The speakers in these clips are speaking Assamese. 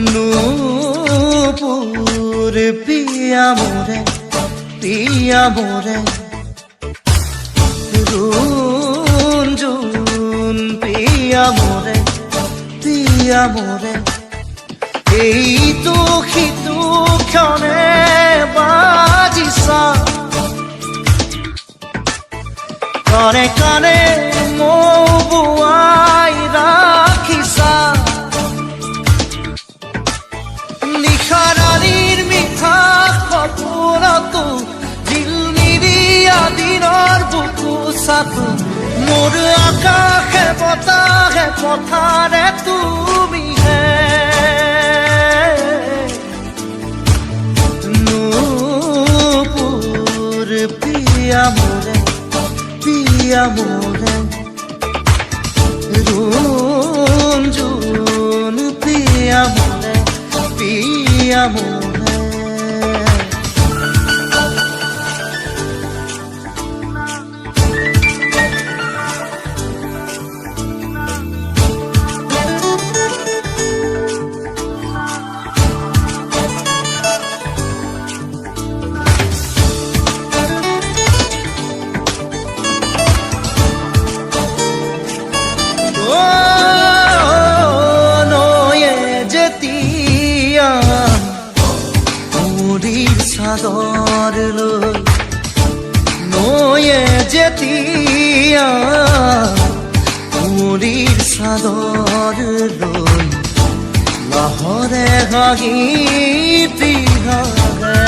নূপুৰ পিয়া মোৰে ৰুঞ্জুন পিয়া মোৰে এই দুখিতু ক্ষণে বাজিছা কানে কানে মৌবুৱাই ৰাখিছা নিশাৰাণীৰ মিঠা সপোনতো জিলমিলিয়া দিনৰ বুকু চাতো মোৰ আকাশে বতাহে পথাৰে তুমিহে নূপুৰ পিয়া মোৰে রুঞ্জুন পিয়া মোরে চাদর লৈ নয়ে যেতিয়া মুড়ির চাদর লৈ লাহরে গাগি পিহারে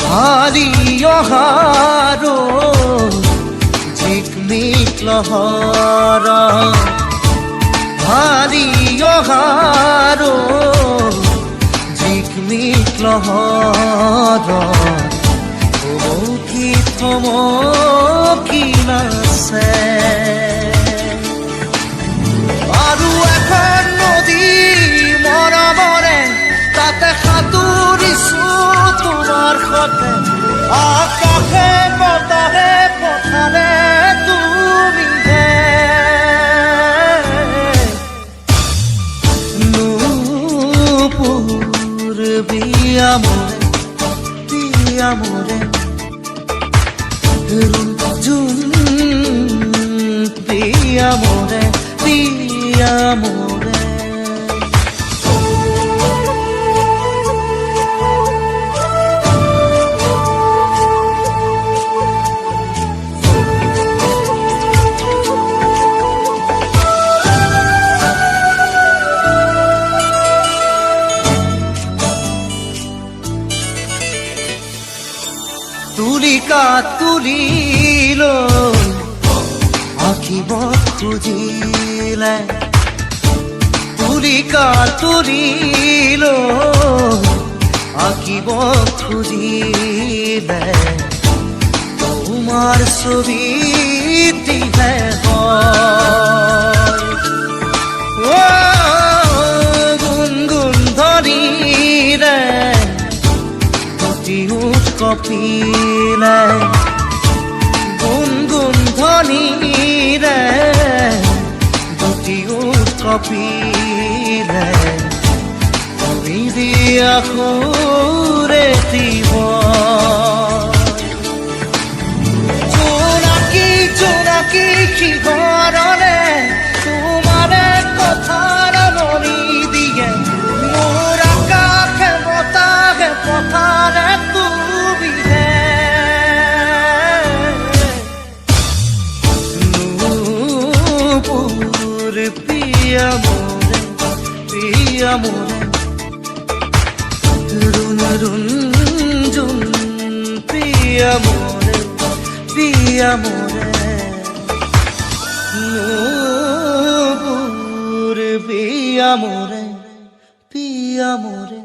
হারি অহারো ঝিকমিক লহরা হারি অহারো ঝিকমিক লহৰা থমকি নাচে আৰু এখন নদী মৰমৰে তাতে সাঁতুৰিছো তোমাৰ সতে আকাশে বতাহে পথাৰে তুমিহে নূপুৰ পিয়া মোরে রুঞ্জুন পিয়া মোরে তুলিকা তুলিল আঁকিব খুজিলে তুলিকা তুলিল আঁকিব খুজিলে তোমার ছবিটিহে গুনগুন ধরিলে কপিলে গুনগুন ধ্বনিৰে দুটি কপিলে তুমি দিয়া সুৰে দিব জোনাকী জোনাকী শিখৰলে তোমাৰে কথাৰ মনি দিয়ে মোৰ আকাশে বতাহে পথাৰে পিয়া মোৰে ৰুঞ্জুন পিয়া মোৰে নূপুৰ পিয়া মোৰে